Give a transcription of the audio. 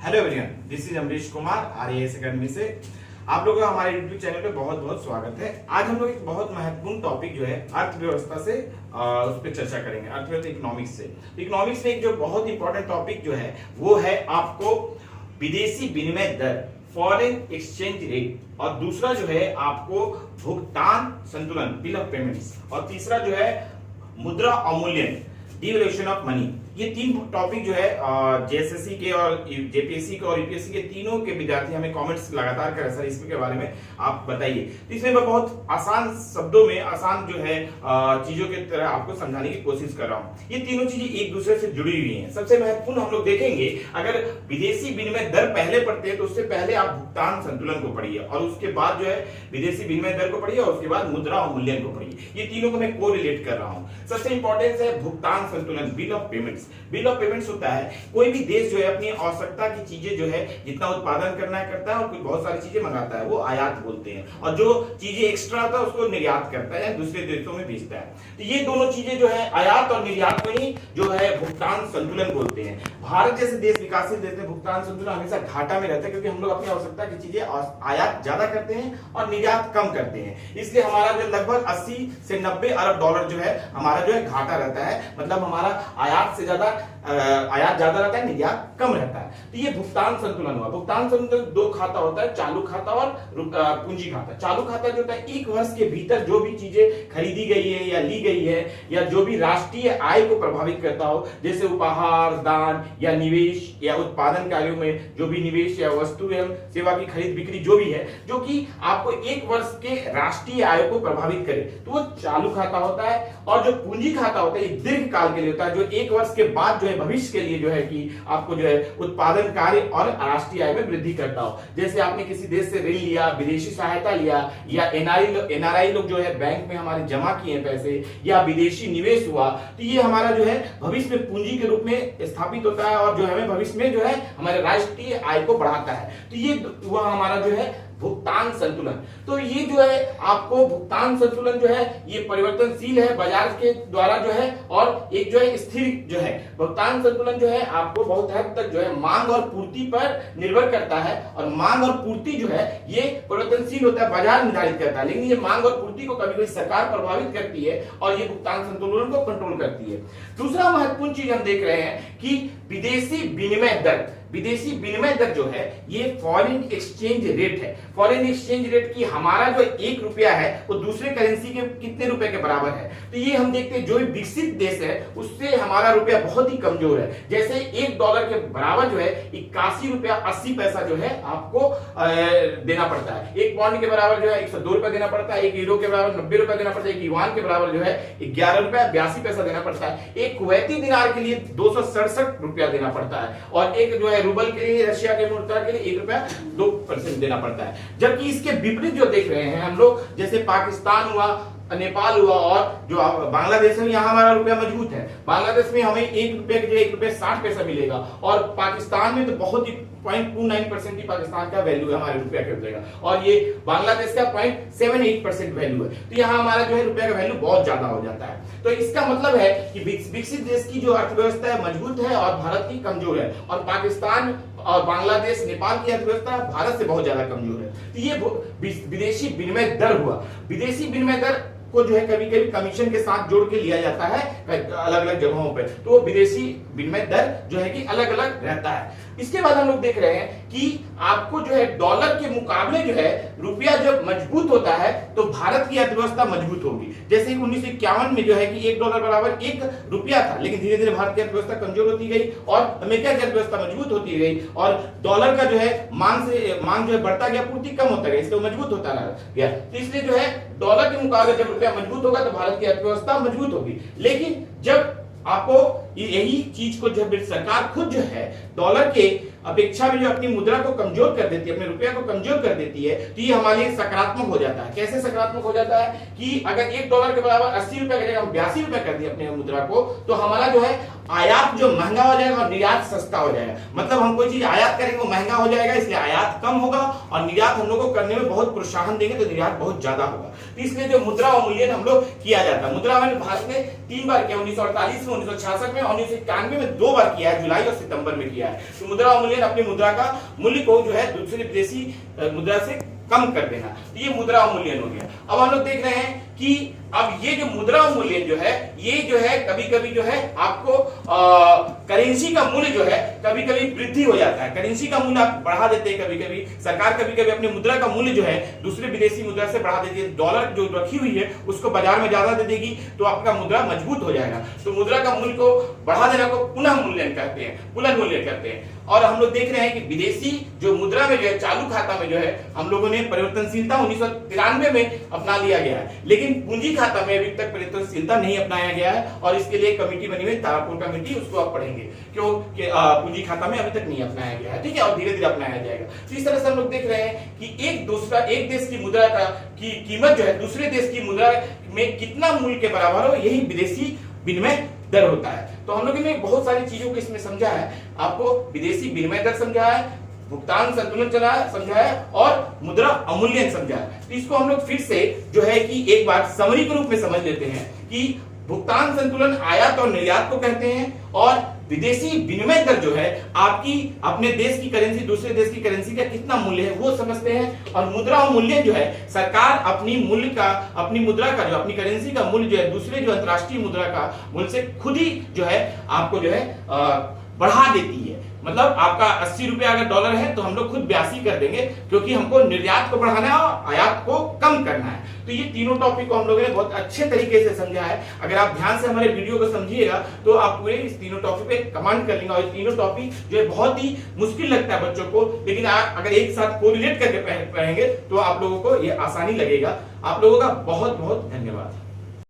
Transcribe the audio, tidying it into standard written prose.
Hello everyone, this is Amrish Kumar RAS academy से आप लोगों का हमारे यूट्यूब चैनल पे बहुत बहुत स्वागत है। आज हम लोग एक बहुत महत्वपूर्ण टॉपिक जो है अर्थव्यवस्था से उस पर चर्चा करेंगे, अर्थव्यवस्था इकोनॉमिक्स से। इकोनॉमिक्स में एक जो बहुत इंपॉर्टेंट टॉपिक जो है वो है आपको विदेशी विनिमय दर, फॉरेन एक्सचेंज रेट, और दूसरा जो है आपको भुगतान संतुलन, बिल ऑफ पेमेंट्स, और तीसरा जो है मुद्रा अवमूल्यन, डिवैल्यूएशन ऑफ मनी। ये तीन टॉपिक जो है जेएसएससी के और जेपीएससी के और यूपीएससी के तीनों के विद्यार्थी हमें कमेंट्स लगातार कर रहे सर इसके बारे में आप बताइए। तो इसमें मैं बहुत आसान शब्दों में, आसान जो है चीजों की तरह आपको समझाने की कोशिश कर रहा हूं। ये तीनों चीजें एक दूसरे से जुड़ी हुई हैं। सबसे महत्वपूर्ण हम लोग देखेंगे, अगर विदेशी विनिमय दर पहले पढ़ते हैं तो उससे पहले आप भुगतान संतुलन को पढ़िए, और उसके बाद जो है विदेशी विनिमय दर को पढ़िए, और उसके बाद मुद्रा अवमूल्यन को पढ़िए। ये तीनों को मैं कोरिलेट कर रहा हूं। सबसे इंपॉर्टेंट है भुगतान संतुलन, bill of payments. Bill of payments होता है कोई भी देश जो है अपनी आवश्यकता की चीजें जो है जितना उत्पादन करना है करता है, और कुछ बहुत सारी चीजें मंगाता है, वो आयात बोलते हैं, और जो चीजें एक्स्ट्रा होता है उसको निर्यात करता है, दूसरे देशों में भेजता है। तो ये दोनों चीजें जो है आयात और निर्यात को ही जो है भुगतान संतुलन बोलते हैं। भारत जैसे देश, विकासशील देश में भुगतान संतुलन हमेशा घाटा में रहता है, क्योंकि हम लोग अपनी आवश्यकता की चीजें आयात ज्यादा करते हैं और निर्यात कम करते हैं। इसलिए हमारा जो लगभग 80 से 90 अरब डॉलर जो है हमारा जो है घाटा रहता है। मतलब हमारा आयात से ज्यादा आयात ज्यादा रहता है, निर्यात कम रहता है। तो ये भुगतान संतुलन हुआ। भुगतान संतुलन दो खाता होता है, चालू खाता और पूंजी खाता। चालू खाता जो होता है एक वर्ष के भीतर जो भी चीजें खरीदी गई है या ली गई है, या जो भी राष्ट्रीय आय को प्रभावित करता हो, जैसे उपहार, दान या निवेश या उत्पादन कार्यों में जो भी निवेश या वस्तु एवं सेवा की खरीद बिक्री जो भी है, जो कि आपको एक वर्ष के राष्ट्रीय आय को प्रभावित करे, तो वो चालू खाता होता है। और जो पूंजी खाता होता है दीर्घ काल के लिए होता है, जो एक वर्ष के बाद जो है भविष्य के लिए जो है कि आपको जो है उत्पादन कार्य और राष्ट्रीय आय में वृद्धि करता हो। जैसे आपने किसी देश से ऋण लिया, विदेशी सहायता लिया, या एनआरआई लोग जो है बैंक में हमारे जमा किए पैसे, या विदेशी निवेश हुआ, तो ये हमारा जो है भविष्य में पूंजी के रूप में स्थापित होता है, और जो हमें भविष्य में जो है हमारे राष्ट्रीय आय को बढ़ाता है। तो ये हुआ हमारा जो है भुगतान संतुलन। तो ये जो है आपको भुगतान संतुलन जो है ये परिवर्तनशील है बाजार के द्वारा जो है, और एक जो है स्थिर जो है। भुगतान संतुलन जो है आपको बहुत हद तक जो है मांग और पूर्ति पर निर्भर करता है, और मांग और पूर्ति जो है ये परिवर्तनशील होता है, बाजार निर्धारित करता है, लेकिन ये मांग और पूर्ति को कभी कभी सरकार प्रभावित करती है, और ये भुगतान संतुलन को कंट्रोल करती है। दूसरा महत्वपूर्ण चीज हम देख रहे हैं कि विदेशी विनिमय दर। विदेशी विनिमय दर जो है ये फॉरेन एक्सचेंज रेट है। फॉरेन एक्सचेंज रेट की हमारा जो 1 रुपया है वो दूसरे करेंसी के कितने रुपए के बराबर है। तो ये हम देखते हैं जो भी विकसित देश है उससे हमारा रुपया बहुत ही कमजोर है। जैसे 1 डॉलर के बराबर जो है 81 रुपया 80 पैसा जो है आपको देना पड़ता है। 1 पौंड के बराबर जो है 102 रुपया देना पड़ता है। 1 यूरो के बराबर 90 रुपया देना पड़ता है। 1 युआन के बराबर जो है 11 रुपया 82 पैसा देना पड़ता है। 1 कुवैती दिनार के लिए 267 रुपया देना पड़ता है, और एक जो है रूबल के लिए, रशिया के मुद्रा के लिए 1 रुपया 2% देना पड़ता है। जबकि इसके विपरीत जो देख रहे हैं हम लोग, जैसे पाकिस्तान हुआ, नेपाल हुआ, और जो बांग्लादेश में, यहाँ हमारा रुपया मजबूत है। बांग्लादेश में हमें 1 रुपये की जगह 1 रुपया 60 पैसा मिलेगा, और पाकिस्तान में तो बहुत ही 0.29% ही पाकिस्तान का वैल्यू है हमारे रुपया के जगह, और ये बांग्लादेश का 0.78% वैल्यू है। तो यहाँ हमारा जो है रुपया का वैल्यू बहुत ज्यादा हो जाता है। तो इसका मतलब है कि विकसित देश की जो अर्थव्यवस्था है मजबूत है और भारत की कमजोर है, और पाकिस्तान और बांग्लादेश, नेपाल की अर्थव्यवस्था भारत से बहुत ज्यादा कमजोर है। तो ये विदेशी विनिमय दर हुआ। विदेशी विनिमय दर को जो है कभी कभी कमीशन के साथ जोड़ के लिया जाता है अलग अलग जगहों पे, तो विदेशी विनिमय दर जो है कि अलग अलग रहता है। इसके बाद हम लोग देख रहे हैं कि आपको जो है डॉलर के मुकाबले जो है रुपया जब मजबूत होता है तो भारत की अर्थव्यवस्था मजबूत होगी। जैसे 1951 में जो है कि 1 डॉलर बराबर 1 रुपया था, लेकिन धीरे धीरे भारत की अर्थव्यवस्था कमजोर होती गई और अमेरिका की अर्थव्यवस्था मजबूत होती गई, और डॉलर का जो है मांग जो है बढ़ता गया, पूर्ति कम होता गया, इसलिए मजबूत होता गया। तो इसलिए जो है डॉलर के मुकाबले जब रुपया मजबूत होगा तो भारत की अर्थव्यवस्था मजबूत होगी। लेकिन जब आपको यही चीज को जब सरकार खुद जो है डॉलर के अपेक्षा में जो अपनी मुद्रा को कमजोर कर देती है, अपने रुपया को कमजोर कर देती है, तो ये हमारे लिए सकारात्मक हो जाता है। कैसे सकारात्मक हो जाता है कि अगर 1 डॉलर के बराबर 80 रुपया की जगह हम 82 रुपया कर दिए अपने मुद्रा को, तो हमारा जो है आयात जो महंगा हो जाएगा और निर्यात सस्ता हो जाएगा। मतलब हम कोई चीज आयात करेंगे वो महंगा हो जाएगा, इसलिए आयात कम होगा, और निर्यात हम लोग को करने में बहुत प्रोत्साहन देंगे तो निर्यात बहुत ज्यादा होगा। तो इसलिए जो मुद्रा अवमूल्यन हम लोग किया जाता है, मुद्रा अवमूल्यन भारत ने 3 बार किया, 1948 में, 1966 में में 1991 में 2 बार किया है, जुलाई और सितंबर में किया है। तो मुद्रा अवमूल्यन अपनी मुद्रा का मूल्य को जो है दूसरी विदेशी मुद्रा से कम कर देना, तो ये मुद्रा अवमूल्यन हो गया। अब हम लोग देख रहे हैं कि अब ये जो मुद्रा अवमूल्यन जो है, ये जो है कभी कभी जो है आपको करेंसी का मूल्य जो है कभी कभी वृद्धि हो जाता है, करेंसी का मूल्य आप बढ़ा देते हैं, कभी कभी सरकार कभी कभी अपनी मुद्रा का मूल्य जो है दूसरे विदेशी मुद्रा से बढ़ा देती है, डॉलर जो रखी हुई है उसको बाजार में ज्यादा दे देगी तो आपका मुद्रा मजबूत हो जाएगा। तो मुद्रा का मूल्य को बढ़ा देना को पुनः मूल्यन कहते हैं, पुनर्मूल्यन कहते हैं। और हम लोग देख रहे हैं कि विदेशी जो मुद्रा में जो है चालू खाता में जो है हम लोगों ने परिवर्तनशीलता 1993 में अपना लिया गया है, लेकिन पूंजी खाता में अभी तक परिवर्तनशीलता नहीं अपनाया गया है और इसके लिए कमेटी बनी हुई तारापुर कमेटी, उसको आप पढ़ेंगे क्यों कि पूंजी खाता में अभी तक नहीं अपनाया गया है, ठीक है, और धीरे धीरे अपनाया जाएगा। तो इस तरह से हम लोग देख रहे हैं कि एक देश की मुद्रा की कीमत जो है दूसरे देश की मुद्रा में कितना मूल्य के बराबर हो, यही विदेशी विनिमय दर होता है। तो हम लोगों ने बहुत सारी चीजों को इसमें समझा है, आपको विदेशी विनिमय दर समझा है, भुगतान संतुलन समझा है और मुद्रा अवमूल्यन समझा है। तो इसको हम लोग फिर से जो है कि एक बार समरी के रूप में समझ लेते हैं कि भुगतान संतुलन आयात और निर्यात को कहते हैं और विदेशी विनिमय दर जो है आपकी अपने देश की करेंसी दूसरे देश की करेंसी का कितना मूल्य है वो समझते हैं। और मुद्रा अवमूल्यन जो है सरकार अपनी मुद्रा का जो अपनी करेंसी का मूल्य जो है दूसरे जो अंतर्राष्ट्रीय मुद्रा का मूल्य से खुद ही जो है आपको जो है बढ़ा देती है। मतलब आपका 80 रुपया अगर डॉलर है तो हम लोग खुद 82 कर देंगे, क्योंकि हमको निर्यात को बढ़ाना है और आयात को कम करना है। तो ये तीनों टॉपिक को हम लोगों ने बहुत अच्छे तरीके से समझा है। अगर आप ध्यान से हमारे वीडियो को समझिएगा तो आप पूरे इस तीनों टॉपिक पे कमेंट कर लेंगे। और ये तीनों टॉपिक जो है बहुत ही मुश्किल लगता है बच्चों को, लेकिन आप अगर एक साथ कोरिलेट करके पढ़ेंगे तो आप लोगों को ये आसानी लगेगा। आप लोगों का बहुत बहुत धन्यवाद।